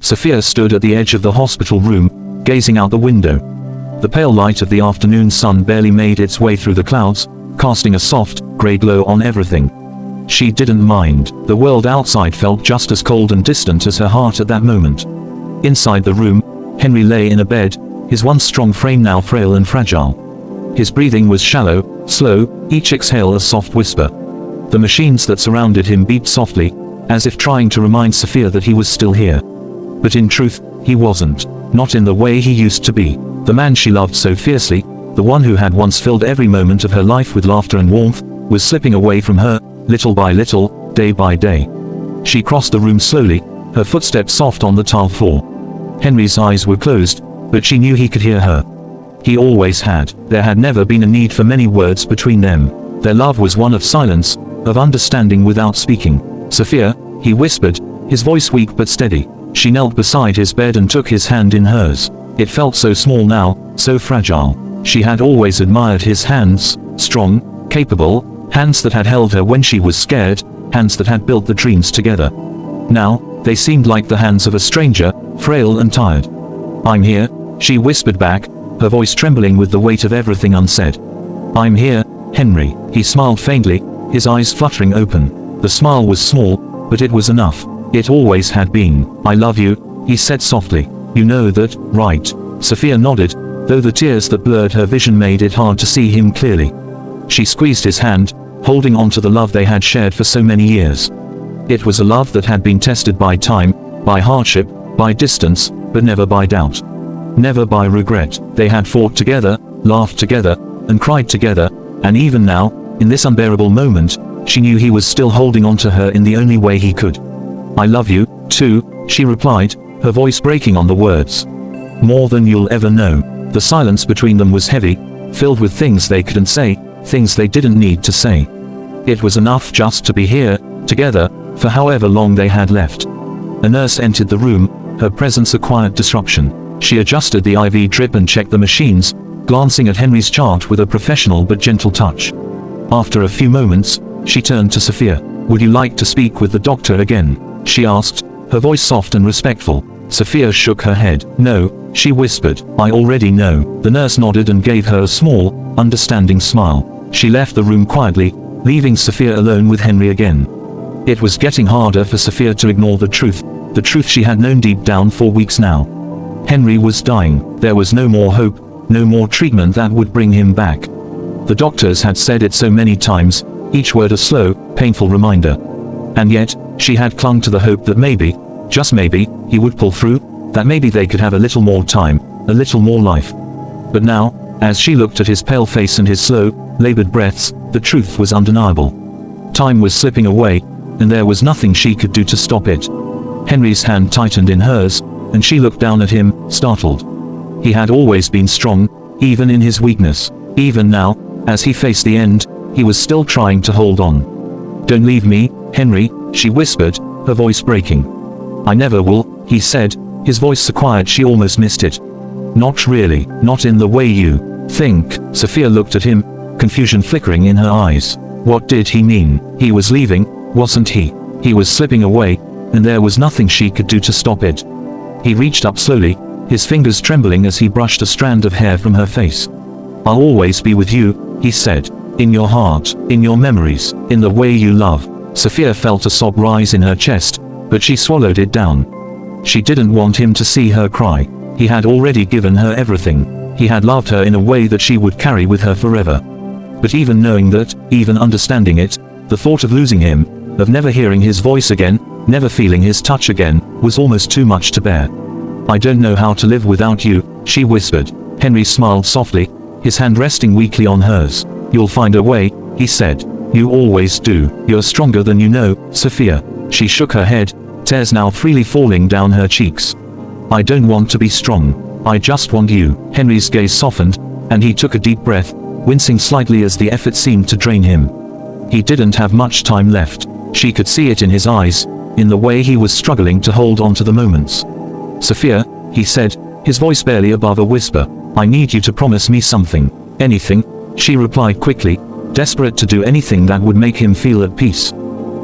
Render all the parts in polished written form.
Sophia stood at the edge of the hospital room, gazing out the window. The pale light of the afternoon sun barely made its way through the clouds, casting a soft, grey glow on everything. She didn't mind. The world outside felt just as cold and distant as her heart at that moment. Inside the room, Henry lay in a bed, his once strong frame now frail and fragile. His breathing was shallow, slow, each exhale a soft whisper. The machines that surrounded him beeped softly, as if trying to remind Sophia that he was still here. But in truth, he wasn't. Not in the way he used to be. The man she loved so fiercely, the one who had once filled every moment of her life with laughter and warmth, was slipping away from her, little by little, day by day. She crossed the room slowly, her footsteps soft on the tile floor. Henry's eyes were closed, but she knew he could hear her. He always had. There had never been a need for many words between them. Their love was one of silence, of understanding without speaking. "Sophia," he whispered, his voice weak but steady. She knelt beside his bed and took his hand in hers. It felt so small now, so fragile. She had always admired his hands, strong, capable, hands that had held her when she was scared, hands that had built the dreams together. Now, they seemed like the hands of a stranger, frail and tired. "I'm here," she whispered back, her voice trembling with the weight of everything unsaid. "I'm here, Henry." He smiled faintly, his eyes fluttering open. The smile was small, but it was enough. It always had been. "I love you," he said softly. "You know that, right?" Sophia nodded, though the tears that blurred her vision made it hard to see him clearly. She squeezed his hand, holding on to the love they had shared for so many years. It was a love that had been tested by time, by hardship, by distance, but never by doubt. Never by regret. They had fought together, laughed together, and cried together, and even now, in this unbearable moment, she knew he was still holding on to her in the only way he could. "I love you, too," she replied, her voice breaking on the words. "More than you'll ever know." The silence between them was heavy, filled with things they couldn't say, things they didn't need to say. It was enough just to be here, together, for however long they had left. A nurse entered the room, her presence a quiet disruption. She adjusted the IV drip and checked the machines, glancing at Henry's chart with a professional but gentle touch. After a few moments, she turned to Sophia. "Would you like to speak with the doctor again?" she asked, her voice soft and respectful. Sophia shook her head. "No," she whispered, "I already know." The nurse nodded and gave her a small, understanding smile. She left the room quietly, leaving Sophia alone with Henry again. It was getting harder for Sophia to ignore the truth she had known deep down for weeks now. Henry was dying. There was no more hope, no more treatment that would bring him back. The doctors had said it so many times, each word a slow, painful reminder. And yet, she had clung to the hope that maybe, just maybe, he would pull through, that maybe they could have a little more time, a little more life. But now, as she looked at his pale face and his slow, labored breaths, the truth was undeniable. Time was slipping away, and there was nothing she could do to stop it. Henry's hand tightened in hers, and she looked down at him, startled. He had always been strong, even in his weakness. Even now, as he faced the end, he was still trying to hold on. "Don't leave me, Henry," she whispered, her voice breaking. "I never will," he said, his voice so quiet she almost missed it. "Not really, not in the way you think." Sophia looked at him, confusion flickering in her eyes. What did he mean? He was leaving, wasn't he? He was slipping away, and there was nothing she could do to stop it. He reached up slowly, his fingers trembling as he brushed a strand of hair from her face. "I'll always be with you," he said. "In your heart, in your memories, in the way you love." Sophia felt a sob rise in her chest, but she swallowed it down. She didn't want him to see her cry. He had already given her everything. He had loved her in a way that she would carry with her forever. But even knowing that, even understanding it, the thought of losing him, of never hearing his voice again, never feeling his touch again, was almost too much to bear. "I don't know how to live without you," she whispered. Henry smiled softly, his hand resting weakly on hers. "You'll find a way," he said. "You always do. You're stronger than you know, Sophia." She shook her head, tears now freely falling down her cheeks. "I don't want to be strong. I just want you." Henry's gaze softened, and he took a deep breath, wincing slightly as the effort seemed to drain him. He didn't have much time left. She could see it in his eyes, in the way he was struggling to hold on to the moments. "Sophia," he said, his voice barely above a whisper, "I need you to promise me something." "Anything," she replied quickly, desperate to do anything that would make him feel at peace.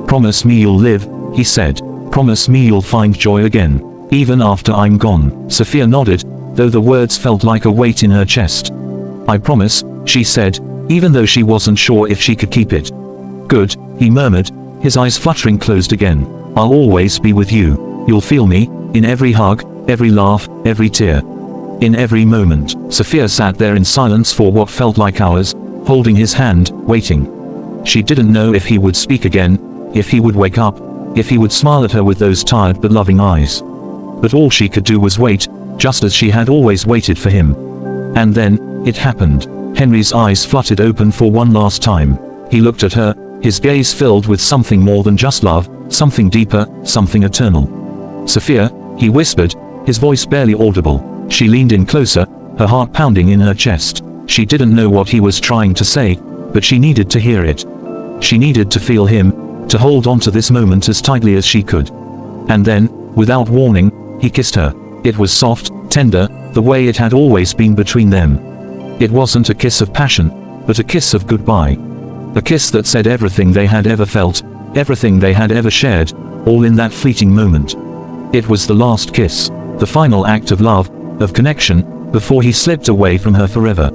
"Promise me you'll live," he said. "Promise me you'll find joy again." Even after I'm gone. Sophia nodded, though the words felt like a weight in her chest. I promise, she said, even though she wasn't sure if she could keep it. Good, he murmured, his eyes fluttering closed again. I'll always be with you. You'll feel me, in every hug, every laugh, every tear. In every moment. Sophia sat there in silence for what felt like hours, holding his hand, waiting. She didn't know if he would speak again, if he would wake up, if he would smile at her with those tired but loving eyes. But all she could do was wait, just as she had always waited for him. And then, it happened. Henry's eyes fluttered open for one last time. He looked at her, his gaze filled with something more than just love, something deeper, something eternal. Sophia, he whispered, his voice barely audible. She leaned in closer, her heart pounding in her chest. She didn't know what he was trying to say, but she needed to hear it. She needed to feel him, to hold on to this moment as tightly as she could. And then, without warning, he kissed her. It was soft, tender, the way it had always been between them. It wasn't a kiss of passion, but a kiss of goodbye. A kiss that said everything they had ever felt, everything they had ever shared, all in that fleeting moment. It was the last kiss, the final act of love, of connection, before he slipped away from her forever.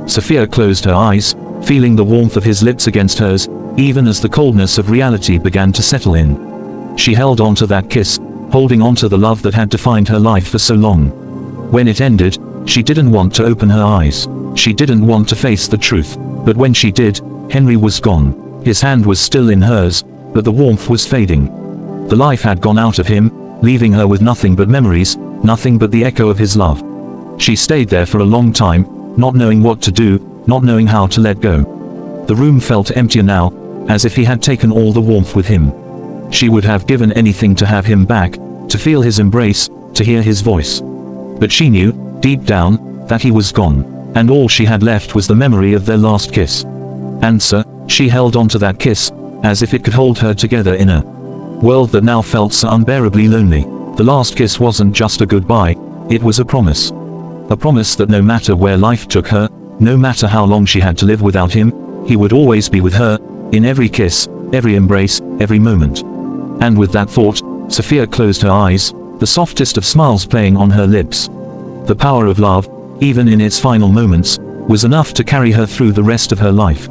Sophia closed her eyes, feeling the warmth of his lips against hers, even as the coldness of reality began to settle in. She held on to that kiss, holding on to the love that had defined her life for so long. When it ended, she didn't want to open her eyes. She didn't want to face the truth. But when she did, Henry was gone. His hand was still in hers, but the warmth was fading. The life had gone out of him, leaving her with nothing but memories, nothing but the echo of his love. She stayed there for a long time, not knowing what to do, not knowing how to let go. The room felt emptier now, as if he had taken all the warmth with him. She would have given anything to have him back, to feel his embrace, to hear his voice. But she knew, deep down, that he was gone, and all she had left was the memory of their last kiss. And so, she held on to that kiss, as if it could hold her together in a world that now felt so unbearably lonely. The last kiss wasn't just a goodbye, it was a promise. A promise that no matter where life took her, no matter how long she had to live without him, he would always be with her, in every kiss, every embrace, every moment. And with that thought, Sophia closed her eyes, the softest of smiles playing on her lips. The power of love, even in its final moments, was enough to carry her through the rest of her life.